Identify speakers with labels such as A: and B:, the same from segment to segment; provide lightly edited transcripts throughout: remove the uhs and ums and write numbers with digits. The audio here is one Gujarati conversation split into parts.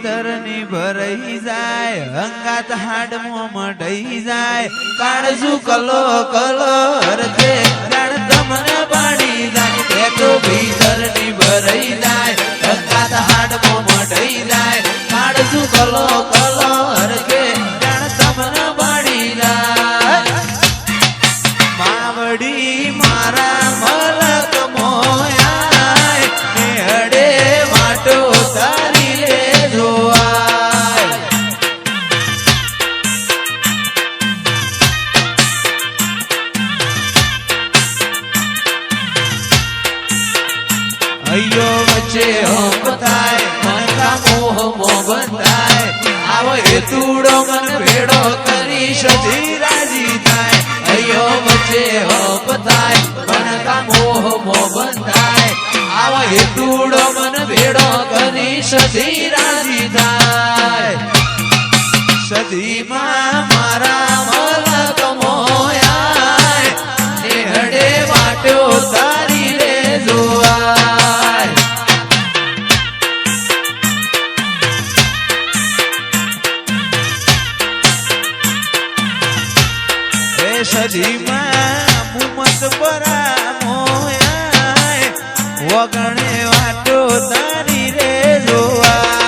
A: ભીતરની ભરાઈ જાય અંગાત હાડમો મઢઈ જાય કાળજુ કલો કલો હરખે જાણ તમને પાડી જાય એ તો ભીતરની ભરાઈ જાય અંગાત હાડમો મઢઈ જાય કાળજુ કલો કલો હરખે જાણ તમને પાડી જાય માવડી મારા મલક મોયા ને હડે વાટો તારી રે જોવાય અయ్યો વચ્ચે હોમ થાય મનકા મોહ મોહ બંધાય આવો હેતુડો મન ભેડો કરી સધી રાજી થાય અయ్યો વચ્ચે હોપ થાય મનકા મોહ મોહ બંધાય આવો હેતુડો મન ભેડો કરી સધી રાજી થાય સધીમાં મારા મલક મોયા ને હડે વાટો તારી રે જોવાય સદીમાં મુમત પરા મોયા વગણે વાટો તારી રે જોવાય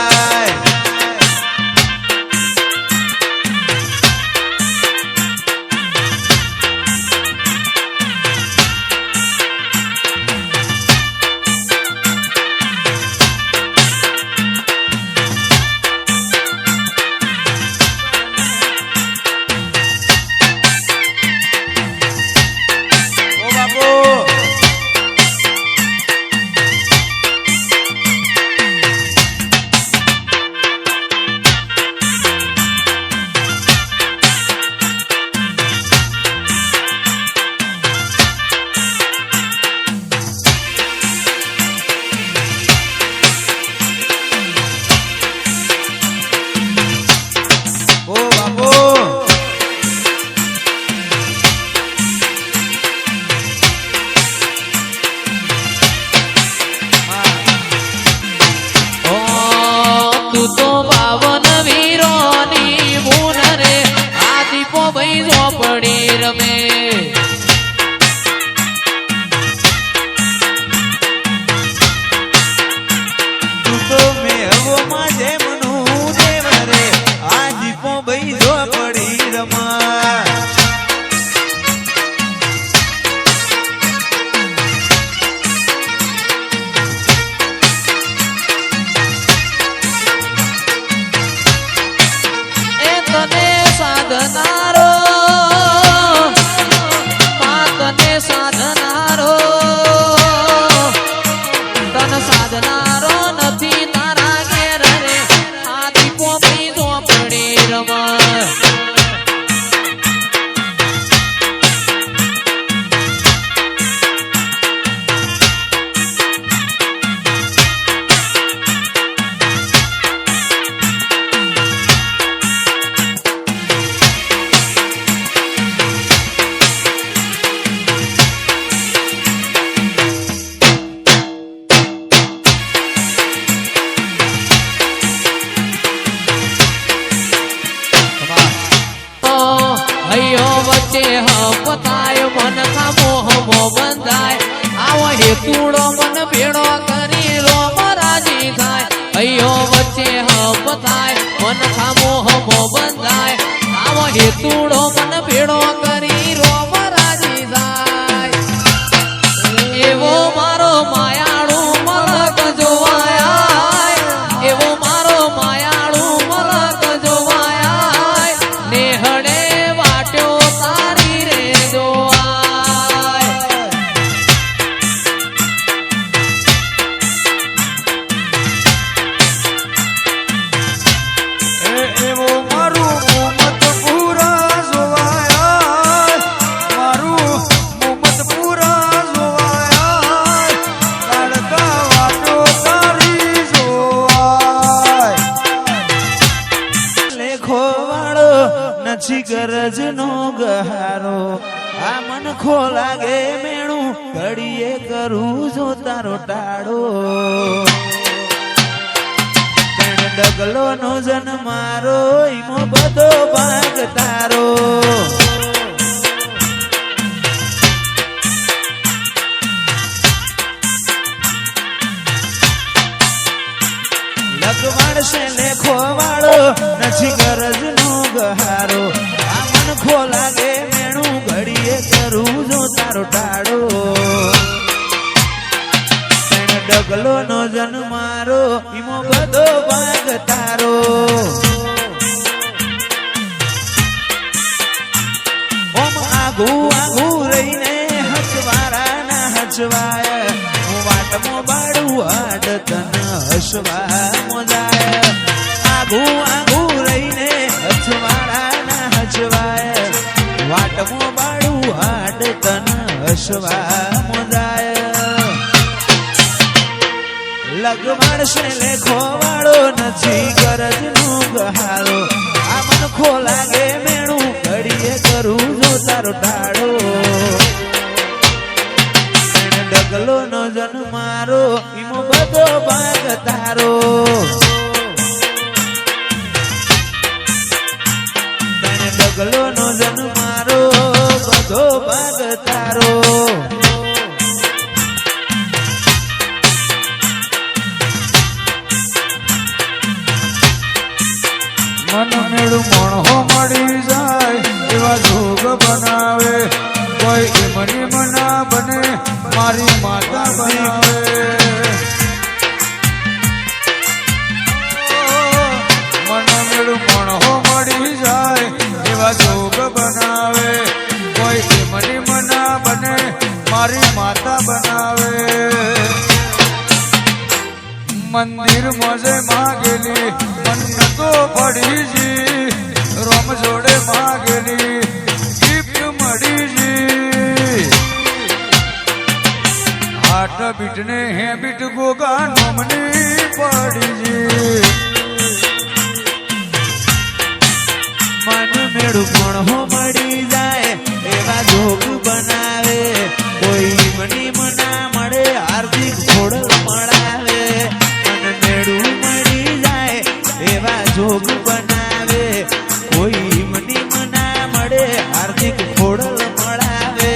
A: હેતુડો મન ભેડો કરી રો રાજી થાય અయ్યો વચ્ચે હપ થાય મન ખામો હમો બંધાય આવો હેતુડો મન ભેડો કરી રો રાજી થાય એવો મારો માયાળુ મલક જોવાય એવો મારો માયાળુ મલક જોવાય નેહડે વાટ્યો તારી રે જોવાય ગરજ નો ગહારો આ મન ખો લાગે મેણું ઘડીએ કરું જો તારો ટાળો ડગલો નો જન મારો ઈમો બધો ભાગ તારો લગવાડ છે લેખો વાળો નથી ગરજ નો ગહારો આ મન ખો લાગે મેણું ઘડીએ કરું જો તારો ટાળો ડગલો નો જન મારો ઈમો બધો ભાગ તારો ઓમ આગુ આગુ રહીને હસવારા ના હસવાય હું વાટમો બાડું આડ તન હસવા મોજાય આગુ આગુ રહીને હસવારા ના હસવાય વાટમો બાડું આડ તન હસવા મોજાય લગવાડ છે લેખો વાળો નથી ગરજ નું ગહારો આ મન ખો લાગે મેણું ઘડીએ કરું જો તારો ટાળો ડગલો નો જન મારો ઈમો બધો ભાગ તારો ડગલો નો જન મારો બધો ભાગ તારો
B: મન મેળું મણહો મળી જાય એવા જોગ બનાવે કોઈ એમની મના બને મારી માતા બનાવે મન મેળું મણહો મળી જાય એવા જોગ બનાવે કોઈ એમની મના બને મારી માતા બનાવે મંદિર મોજે માગેલી મન્નતો પડીજી રોમ જોડે માગેલી ગિફ્ટ મળીજી હાટ બીટને હે બીટ ગોગા નોમની પડીજી
A: મન મેળું મણહો મળી જાય એવા જોગ બનાવે કોઈ મની મના મળે હાર્દિક ખોડલ મળાવે એવા જોગ બનાવે કોઈ મની મના મળે હાર્દિક ખોડલ મળાવે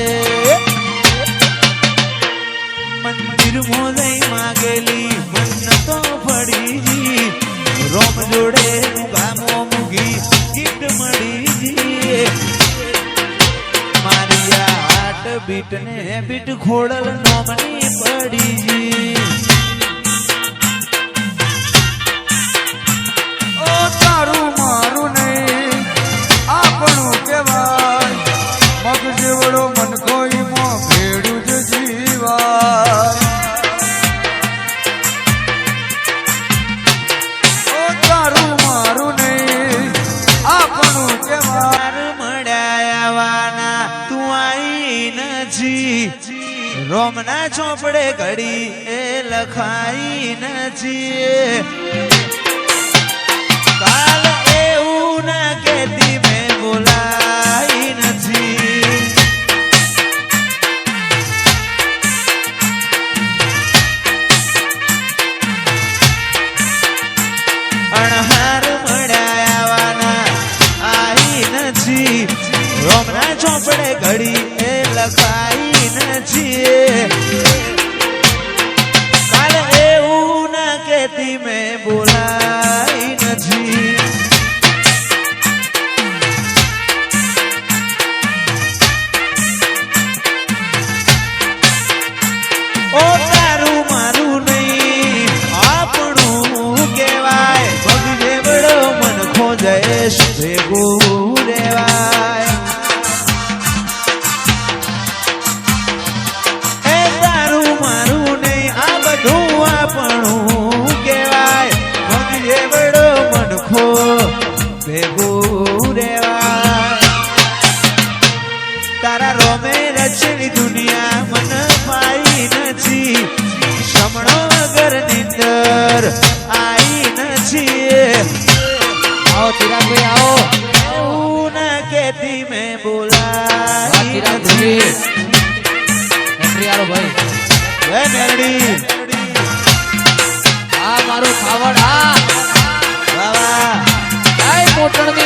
A: મંદિર મોજઈ માગેલી મન્નતો ફળીજી રોમ જોડે ગામો મૂગી ગીફ્ટ મળીજી મારી આટ બીટ ને બીટ ખોડલ નોમની પડીજી
B: તારું મારું નહીં આપણું કહેવાય મગ જેવડો મન કોઈ મો ભેડું જ જીવાય ઓ તારું મારું નહીં આપણું કહેવાય
A: મળ્યાવાના તું આઈ નથી રોમના ચોપડે ઘડી એ લખાઈ નથી કાલ એવું ના કેતી મેં બોલાઈ નથી અણહાર મળ્યાવાના આઈ નથી રોમના ચોપડે ઘડી એ લખાઈ નથી કાલ એવું ના કેતી મેં બોલાઈ નથી ઓ તારું મારું નહીં આપણું કહેવાય પગ જેવડો મન ખોજેશ ભેગું રેવાય એ તારું મારું નહીં આ બધું આપણું કહેવાય પગ જેવડો મન ખો ભેગું રેવાય તારા રોમે રચેલી દુનિયા મન પાઈ નથી સમણો વગર નિંદર આઈ નથી
C: આવો ચિરાગભાઈ આવો
A: એવું ના કેતી મેં બોલાઈ
C: ચિરાગભાઈ એન્ટ્રી આલો ભાઈ
A: હે મેરડી
C: આ મારું ખાવડ આ પાટણની